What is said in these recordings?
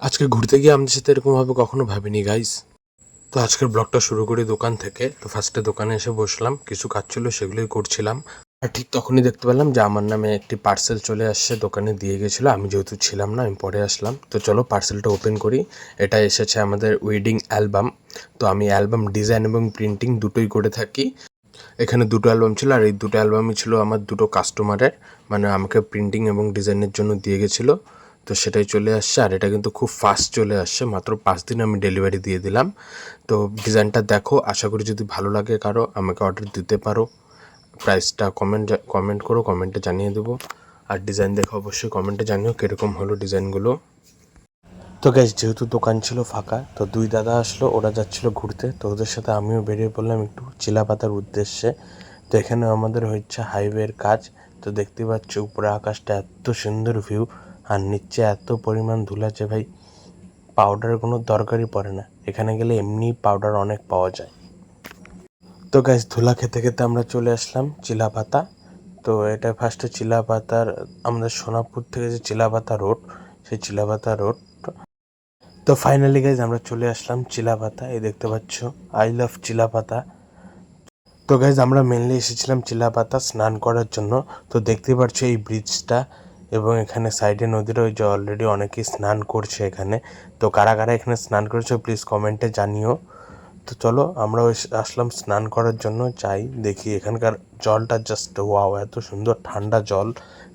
আজকে ঘুরতে গিয়ে আমাদের সাথে এরকমভাবে কখনো ভাবিনি গাইস। তো আজকের ব্লগটা শুরু করি দোকান থেকে। তো ফার্স্টে দোকানে এসে বসলাম, কিছু কাজ ছিল সেগুলোই করছিলাম। আর ঠিক তখনই দেখতে পেলাম যে আমার নামে একটি পার্সেল চলে আসছে, দোকানে দিয়ে গেছিলো। আমি যেহেতু ছিলাম না, আমি পরে আসলাম। তো চলো পার্সেলটা ওপেন করি। এটা এসেছে আমাদের ওয়েডিং অ্যালবাম। তো আমি অ্যালবাম ডিজাইন এবং প্রিন্টিং দুটোই করে থাকি। এখানে দুটো অ্যালবাম ছিল, আর এই দুটো অ্যালবামই ছিল আমার দুটো কাস্টমারের, মানে আমাকে প্রিন্টিং এবং ডিজাইনের জন্য দিয়ে গেছিলো। তো সেটাই চলে আসছে, আর এটা কিন্তু খুব ফাস্ট চলে আসছে, মাত্র 5 দিন আমি ডেলিভারি দিয়ে দিলাম। তো ডিজাইনটা দেখো, আশা করি যদি ভালো লাগে কারো আমাকে অর্ডার দিতে পারো। প্রাইসটা কমেন্ট করো, কমেন্টে জানিয়ে দেবো। আর ডিজাইন দেখো অবশ্যই কমেন্টে জানিও কীরকম হলো ডিজাইনগুলো। তো গ্যাস যেহেতু দোকান ছিল ফাঁকা, তো দুই দাদা আসলো, ওরা যাচ্ছিলো ঘুরতে। তো ওদের সাথে আমিও বেরিয়ে পড়লাম একটু চিলাপাতার উদ্দেশ্যে। তো এখানে আমাদের হচ্ছে হাইওয়ের কাজ। তো দেখতে পাচ্ছ উপরে আকাশটা এত সুন্দর ভিউ, আর নিচে এত পরিমাণ ধুলা যে ভাই পাউডারের কোনো দরকারই পড়ে না। এখানে গেলে এমনি পাউডার অনেক পাওয়া যায়। তো গ্যাস ধুলা খেতে খেতে আমরা চলে আসলাম চিলাপাতা। তো এটা ফার্স্টে চিলাপাতার, আমাদের সোনাপুর থেকে যে চিলাপাতা রোড, সেই চিলাপাতা রোড। তো ফাইনালি গাইজ আমরা চলে আসলাম চিলাপাতা। এই দেখতে পাচ্ছ আই লাভ চিলাপাতা। তো গাইজ আমরা মেনলি এসেছিলাম চিলাপাতা স্নান করার জন্য। তো দেখতে পাচ্ছ এই ব্রিজটা, এবং এখানে সাইডে নদীর ওই যে অলরেডি অনেকেই স্নান করছে এখানে। তো কারা কারা এখানে স্নান করেছো প্লিজ কমেন্টে জানিও। তো চলো আমরা আসলাম স্নান করার জন্য, যাই দেখি এখানকার জলটা জাস্ট ওয়াও, এত সুন্দর ঠান্ডা জল,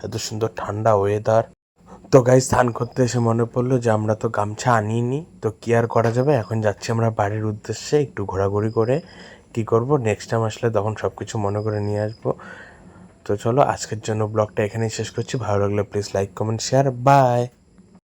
এত সুন্দর ঠান্ডা ওয়েদার। তো গাইস স্নান করতে এসে মনে পড়লো যে আমরা তো গামছা আনিনি, তো কি আর করা যাবে। এখন যাচ্ছি আমরা বাড়ির উদ্দেশ্যে একটু ঘোরাঘুরি করে। কি করব নেক্সট টাইম আসলে তখন সব কিছু মনে করে নিয়ে আসবো। তো চলো আজকের জন্য ব্লগটা এখানেই শেষ করছি। ভালো লাগলে please like comment share, by.